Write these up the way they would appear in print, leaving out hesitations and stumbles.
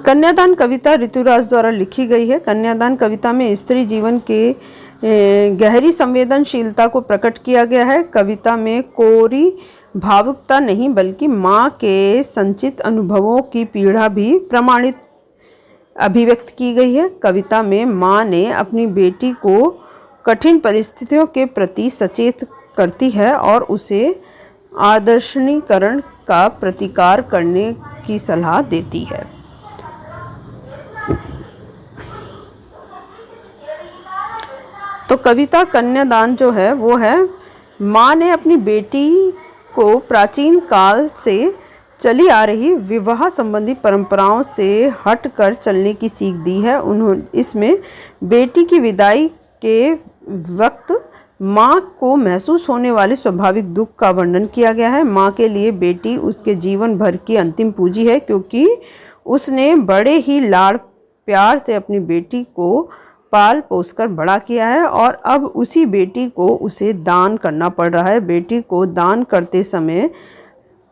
कन्यादान कविता ऋतुराज द्वारा लिखी गई है। कन्यादान कविता में स्त्री जीवन के गहरी संवेदनशीलता को प्रकट किया गया है। कविता में कोरी भावुकता नहीं बल्कि माँ के संचित अनुभवों की पीड़ा भी प्रमाणित अभिव्यक्त की गई है। कविता में माँ ने अपनी बेटी को कठिन परिस्थितियों के प्रति सचेत करती है और उसे आदर्शनीकरण का प्रतिकार करने की सलाह देती है। तो कविता कन्यादान जो है वो है, माँ ने अपनी बेटी को प्राचीन काल से चली आ रही विवाह संबंधी परंपराओं से हटकर चलने की सीख दी है। इसमें बेटी की विदाई के वक्त माँ को महसूस होने वाले स्वाभाविक दुख का वर्णन किया गया है। माँ के लिए बेटी उसके जीवन भर की अंतिम पूंजी है, क्योंकि उसने बड़े ही लाड़ प्यार से अपनी बेटी को पाल पोस कर बड़ा किया है और अब उसी बेटी को उसे दान करना पड़ रहा है। बेटी को दान करते समय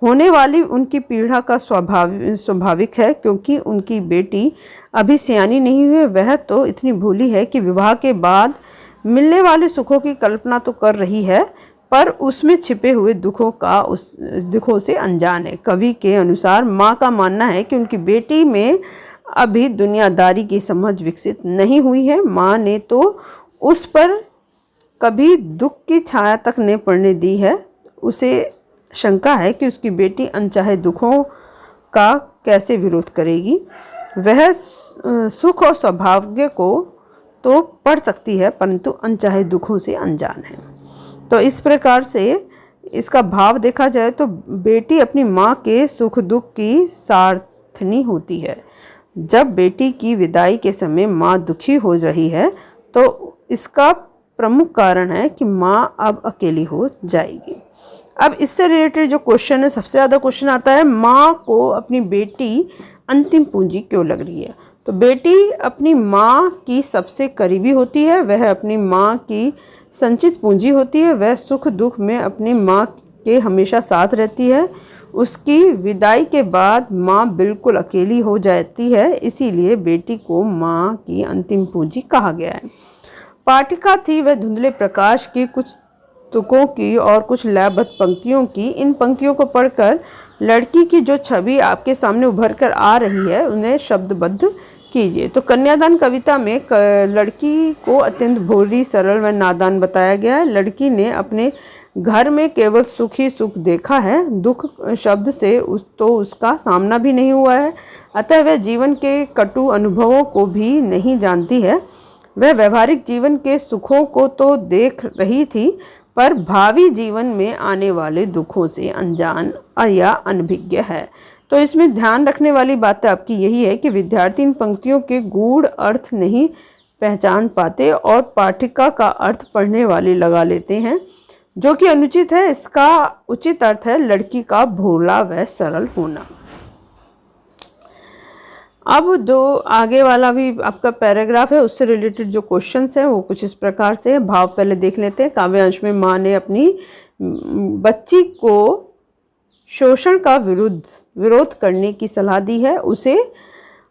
होने वाली उनकी पीड़ा का स्वाभाविक है, क्योंकि उनकी बेटी अभी सियानी नहीं हुई। वह तो इतनी भोली है कि विवाह के बाद मिलने वाले सुखों की कल्पना तो कर रही है, पर उसमें छिपे हुए दुखों से अनजान है। कवि के अनुसार माँ का मानना है कि उनकी बेटी में अभी दुनियादारी की समझ विकसित नहीं हुई है। माँ ने तो उस पर कभी दुख की छाया तक नहीं पड़ने दी है। उसे शंका है कि उसकी बेटी अनचाहे दुखों का कैसे विरोध करेगी। वह सुख और सौभाग्य को तो पढ़ सकती है, परंतु अनचाहे दुखों से अनजान है। तो इस प्रकार से इसका भाव देखा जाए तो बेटी अपनी माँ के सुख दुख की सारथनी होती है। जब बेटी की विदाई के समय माँ दुखी हो रही है तो इसका प्रमुख कारण है कि माँ अब अकेली हो जाएगी। अब इससे रिलेटेड जो क्वेश्चन है, सबसे ज़्यादा क्वेश्चन आता है, माँ को अपनी बेटी अंतिम पूंजी क्यों लग रही है। तो बेटी अपनी माँ की सबसे करीबी होती है, वह अपनी माँ की संचित पूंजी होती है। वह सुख दुख में अपनी माँ के हमेशा साथ रहती है। उसकी विदाई के बाद माँ बिल्कुल अकेली हो जाती है, इसीलिए बेटी को माँ की अंतिम पूंजी कहा गया है। पाठिका थी वह धुंधले प्रकाश की कुछ तुकों की और कुछ लयबद्ध पंक्तियों की। इन पंक्तियों को पढ़कर लड़की की जो छवि आपके सामने उभर कर आ रही है उन्हें शब्दबद्ध कीजिए। तो कन्यादान कविता में लड़की को अत्यंत भोली, सरल व नादान बताया गया है। लड़की ने अपने घर में केवल सुख ही सुख देखा है, दुख शब्द से उसका सामना भी नहीं हुआ है। अतः वह जीवन के कटु अनुभवों को भी नहीं जानती है। वह व्यवहारिक जीवन के सुखों को तो देख रही थी, पर भावी जीवन में आने वाले दुखों से अनजान या अनभिज्ञ है। तो इसमें ध्यान रखने वाली बात आपकी यही है कि विद्यार्थी इन पंक्तियों के गूढ़ अर्थ नहीं पहचान पाते और पाठिका का अर्थ पढ़ने वाले लगा लेते हैं, जो कि अनुचित है। इसका उचित अर्थ है लड़की का भोला व सरल होना। अब जो आगे वाला भी आपका पैराग्राफ है उससे रिलेटेड जो क्वेश्चंस हैं वो कुछ इस प्रकार से है। भाव पहले देख लेते हैं। काव्यांश में माँ ने अपनी बच्ची को शोषण का विरोध करने की सलाह दी है, उसे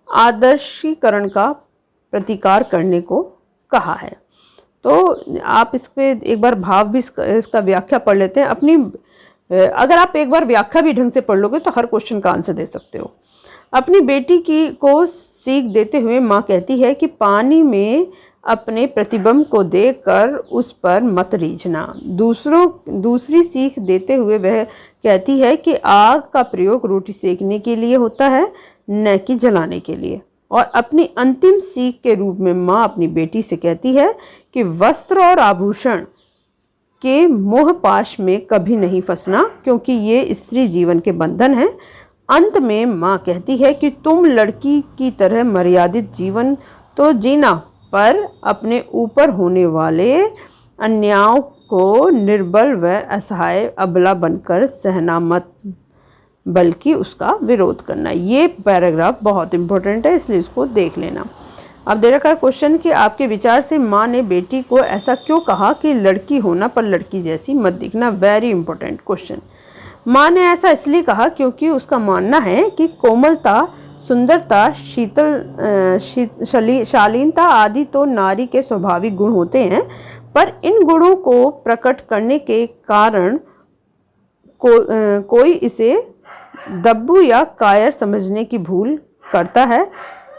आदर्शीकरण का प्रतिकार करने को कहा है। तो आप इस पे एक बार भाव भी इसका व्याख्या पढ़ लेते हैं। अगर आप एक बार व्याख्या भी ढंग से पढ़ लोगे तो हर क्वेश्चन का आंसर दे सकते हो। अपनी बेटी को सीख देते हुए माँ कहती है कि पानी में अपने प्रतिबिंब को देखकर उस पर मत रीझना। दूसरी सीख देते हुए वह कहती है कि आग का प्रयोग रोटी सेकने के लिए होता है, न कि जलाने के लिए। और अपनी अंतिम सीख के रूप में माँ अपनी बेटी से कहती है कि वस्त्र और आभूषण के मोह पाश में कभी नहीं फंसना, क्योंकि ये स्त्री जीवन के बंधन है। अंत में माँ कहती है कि तुम लड़की की तरह मर्यादित जीवन तो जीना, पर अपने ऊपर होने वाले अन्यायों को निर्बल व असहाय अबला बनकर सहना मत, बल्कि उसका विरोध करना। ये पैराग्राफ बहुत इंपॉर्टेंट है, इसलिए इसको देख लेना। अब दे रखा है क्वेश्चन कि आपके विचार से माँ ने बेटी को ऐसा क्यों कहा कि लड़की होना पर लड़की जैसी मत दिखना। Very important question. माँ ने ऐसा इसलिए कहा क्योंकि उसका मानना है कि कोमलता सुंदरता, शालीनता आदि तो नारी के स्वाभाविक गुण होते हैं, पर इन गुणों को प्रकट करने के कारण कोई इसे दब्बू या कायर समझने की भूल करता है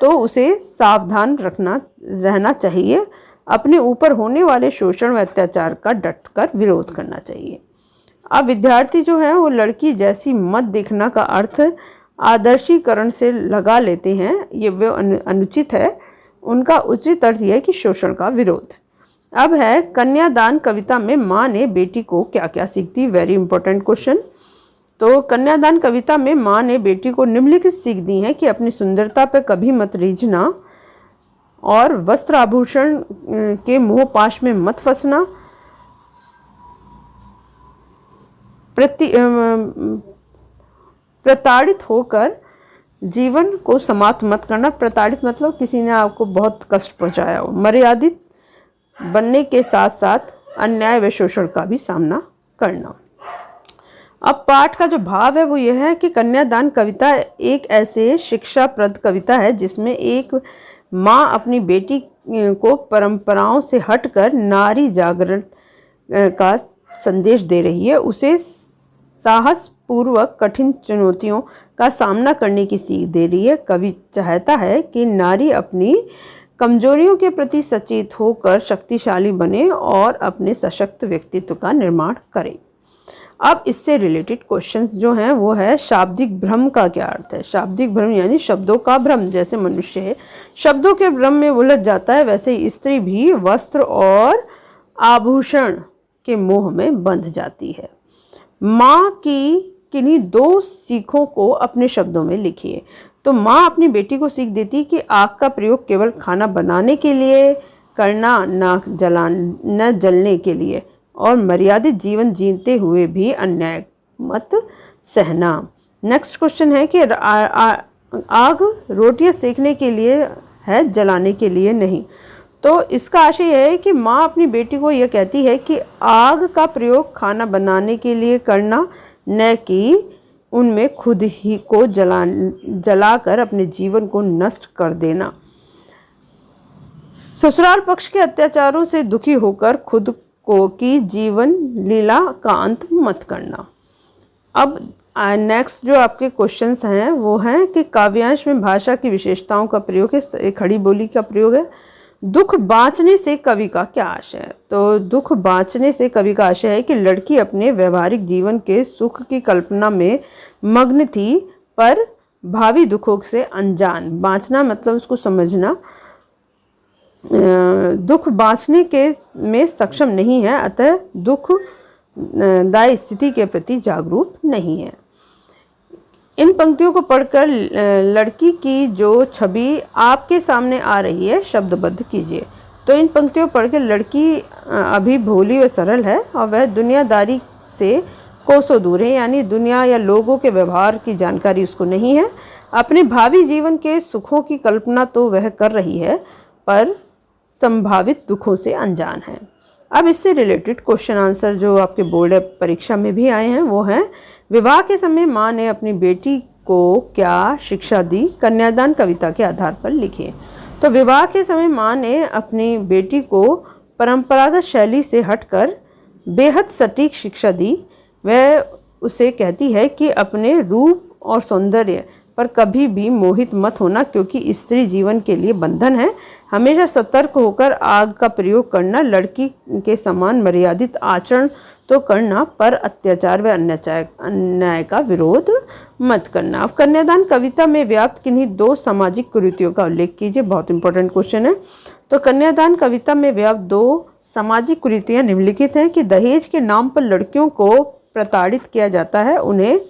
तो उसे सावधान रहना चाहिए। अपने ऊपर होने वाले शोषण व अत्याचार का डटकर विरोध करना चाहिए। अब विद्यार्थी जो है वो लड़की जैसी मत देखना का अर्थ आदर्शीकरण से लगा लेते हैं, ये वो अनुचित है। उनका उचित अर्थ यह है कि शोषण का विरोध। अब है कन्यादान कविता में माँ ने बेटी को क्या क्या सीख दी। Very important question. तो कन्यादान कविता में माँ ने बेटी को निम्नलिखित सीख दी है कि अपनी सुंदरता पर कभी मत रीझना और वस्त्र आभूषण के मोह पाश में मत फंसना, प्रताड़ित होकर जीवन को समाप्त मत करना। प्रताड़ित मतलब किसी ने आपको बहुत कष्ट पहुंचाया हो। मर्यादित बनने के साथ साथ अन्याय व शोषण का भी सामना करना। अब पाठ का जो भाव है वो यह है कि कन्यादान कविता एक ऐसे शिक्षाप्रद कविता है जिसमें एक माँ अपनी बेटी को परंपराओं से हटकर नारी जागरण का संदेश दे रही है। उसे साहस पूर्वक कठिन चुनौतियों का सामना करने की सीख दे रही है। कवि चाहता है कि नारी अपनी कमजोरियों के प्रति सचेत होकर शक्तिशाली बने और अपने सशक्त व्यक्तित्व का निर्माण करे। अब इससे रिलेटेड क्वेश्चंस जो हैं वो है शाब्दिक भ्रम का क्या अर्थ है। शाब्दिक भ्रम यानी शब्दों का भ्रम। जैसे मनुष्य है शब्दों के भ्रम में उलझ जाता है, वैसे स्त्री भी वस्त्र और आभूषण के मोह में बंध जाती है। माँ की किन्हीं दो सीखों को अपने शब्दों में लिखिए। तो माँ अपनी बेटी को सीख देती कि आग का प्रयोग केवल खाना बनाने के लिए करना, न जलने के लिए, और मर्यादित जीवन जीते हुए भी अन्याय मत सहना। नेक्स्ट क्वेश्चन है कि आग रोटियां सेकने के लिए है, जलाने के लिए नहीं। तो इसका आशय यह है कि माँ अपनी बेटी को यह कहती है कि आग का प्रयोग खाना बनाने के लिए करना, न कि उनमें खुद ही को जलाकर अपने जीवन को नष्ट कर देना। ससुराल पक्ष के अत्याचारों से दुखी होकर खुद को की जीवन लीला का अंत मत करना। अब नेक्स्ट जो आपके क्वेश्चंस हैं वो हैं कि काव्यांश में भाषा की विशेषताओं का प्रयोग है, खड़ी बोली का प्रयोग है। दुख बाँचने से कवि का क्या आशय है। तो दुख बाँचने से कवि का आशय है कि लड़की अपने व्यवहारिक जीवन के सुख की कल्पना में मग्न थी, पर भावी दुखों से अनजान। बाँचना मतलब उसको समझना। दुख बाँचने के में सक्षम नहीं है, अतः दुख दायी स्थिति के प्रति जागरूक नहीं है। इन पंक्तियों को पढ़कर लड़की की जो छवि आपके सामने आ रही है शब्दबद्ध कीजिए। तो इन पंक्तियों पढ़ के लड़की अभी भोली व सरल है और वह दुनियादारी से कोसों दूर है, यानी दुनिया या लोगों के व्यवहार की जानकारी उसको नहीं है। अपने भावी जीवन के सुखों की कल्पना तो वह कर रही है, पर संभावित दुखों से अनजान है। अब इससे रिलेटेड क्वेश्चन आंसर जो आपके बोर्ड परीक्षा में भी आए हैं वो हैं, विवाह के समय माँ ने अपनी बेटी को क्या शिक्षा दी। कन्यादान कविता के आधार पर लिखिए। तो विवाह के समय माँ ने अपनी बेटी को परंपरागत शैली से हटकर बेहद सटीक शिक्षा दी। वह उसे कहती है कि अपने रूप और सौंदर्य पर कभी भी मोहित मत होना, क्योंकि स्त्री जीवन के लिए बंधन है। हमेशा सतर्क होकर आग का प्रयोग करना, लड़की के समान मर्यादित आचरण तो करना, पर अत्याचार व अन्याय का विरोध मत करना। अब कन्यादान कविता में व्याप्त किन्हीं दो सामाजिक कुरीतियों का उल्लेख कीजिए। बहुत इंपॉर्टेंट क्वेश्चन है। तो कन्यादान कविता में व्याप्त दो सामाजिक कुरीतियाँ निम्नलिखित हैं कि दहेज के नाम पर लड़कियों को प्रताड़ित किया जाता है, उन्हें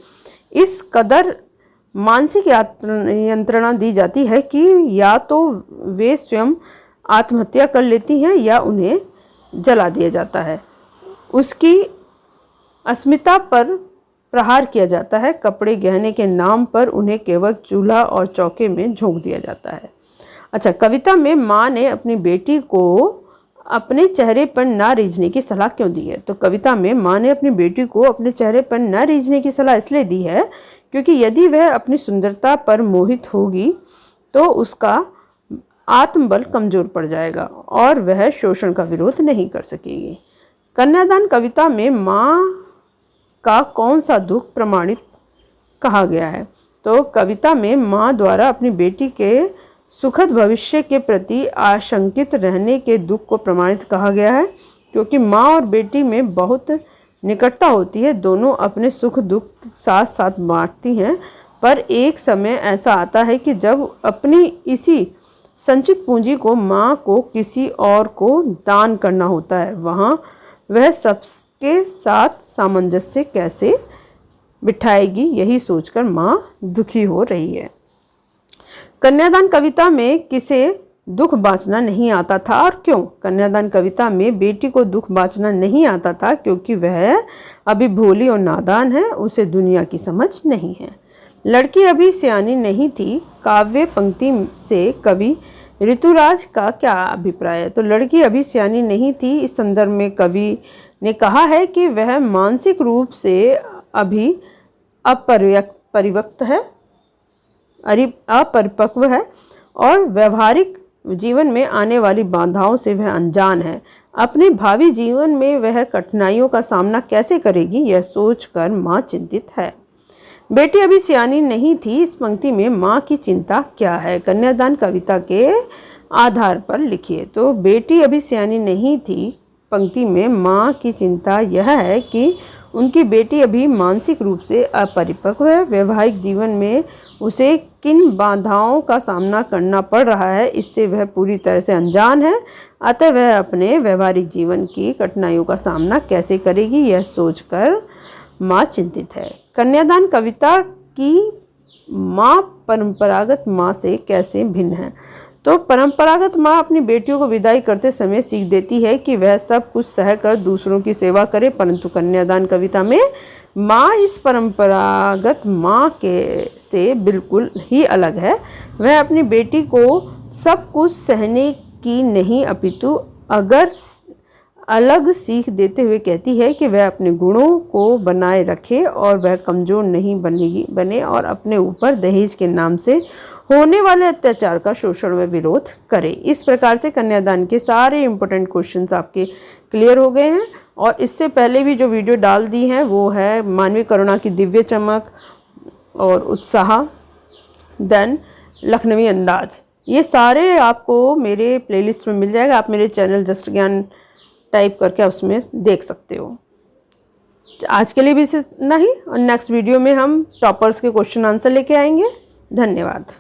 इस कदर मानसिक यंत्रणा दी जाती है कि या तो वे स्वयं आत्महत्या कर लेती हैं या उन्हें जला दिया जाता है। उसकी अस्मिता पर प्रहार किया जाता है। कपड़े गहने के नाम पर उन्हें केवल चूल्हा और चौके में झोंक दिया जाता है। अच्छा, कविता में माँ ने अपनी बेटी को अपने चेहरे पर न रीझने की सलाह क्यों दी है। तो कविता में माँ ने अपनी बेटी को अपने चेहरे पर न रीझने की सलाह इसलिए दी है क्योंकि यदि वह अपनी सुंदरता पर मोहित होगी तो उसका आत्मबल कमजोर पड़ जाएगा और वह शोषण का विरोध नहीं कर सकेगी। कन्यादान कविता में माँ का कौन सा दुख प्रमाणित कहा गया है? तो कविता में माँ द्वारा अपनी बेटी के सुखद भविष्य के प्रति आशंकित रहने के दुख को प्रमाणित कहा गया है, क्योंकि माँ और बेटी में बहुत निकटता होती है। दोनों अपने सुख दुख साथ साथ बांटती हैं, पर एक समय ऐसा आता है कि जब अपनी इसी संचित पूंजी को माँ को किसी और को दान करना होता है, वहाँ वह सबके साथ सामंजस्य कैसे बिठाएगी, यही सोचकर माँ दुखी हो रही है। कन्यादान कविता में किसे दुख बाँचना नहीं आता था और क्यों? कन्यादान कविता में बेटी को दुख बाँचना नहीं आता था क्योंकि वह अभी भोली और नादान है, उसे दुनिया की समझ नहीं है। लड़की अभी सियानी नहीं थी। काव्य पंक्ति से कवि ऋतुराज का क्या अभिप्राय है? तो लड़की अभी सियानी नहीं थी, इस संदर्भ में कवि ने कहा है कि वह मानसिक रूप से अभी अपरिपक्व है और व्यवहारिक जीवन में आने वाली बाधाओं से वह अनजान है। अपने भावी जीवन में वह कठिनाइयों का सामना कैसे करेगी, यह सोचकर माँ चिंतित है। बेटी अभी सियानी नहीं थी, इस पंक्ति में माँ की चिंता क्या है? कन्यादान कविता के आधार पर लिखिए। तो बेटी अभी सियानी नहीं थी पंक्ति में माँ की चिंता यह है कि उनकी बेटी अभी मानसिक रूप से अपरिपक्व है, वैवाहिक जीवन में उसे किन बाधाओं का सामना करना पड़ रहा है इससे वह पूरी तरह से अनजान है, अतः वह अपने व्यवहारिक जीवन की कठिनाइयों का सामना कैसे करेगी, यह सोचकर माँ चिंतित है। कन्यादान कविता की माँ परंपरागत माँ से कैसे भिन्न है? तो परंपरागत माँ अपनी बेटियों को विदाई करते समय सीख देती है कि वह सब कुछ सहकर दूसरों की सेवा करे, परंतु कन्यादान कविता में माँ इस परंपरागत माँ के से बिल्कुल ही अलग है। वह अपनी बेटी को सब कुछ सहने की नहीं अपितु अगर अलग सीख देते हुए कहती है कि वह अपने गुणों को बनाए रखे और वह कमज़ोर नहीं बने और अपने ऊपर दहेज के नाम से होने वाले अत्याचार का शोषण व विरोध करे। इस प्रकार से कन्यादान के सारे इम्पोर्टेंट क्वेश्चंस आपके क्लियर हो गए हैं। और इससे पहले भी जो वीडियो डाल दी है वो है मानवीय करुणा की दिव्य चमक और उत्साह, देन लखनवी अंदाज, ये सारे आपको मेरे प्लेलिस्ट में मिल जाएगा। आप मेरे चैनल जस्ट ज्ञान टाइप करके उसमें देख सकते हो। आज के लिए भी इतना ही, और नेक्स्ट वीडियो में हम टॉपर्स के क्वेश्चन आंसर लेके आएंगे। धन्यवाद।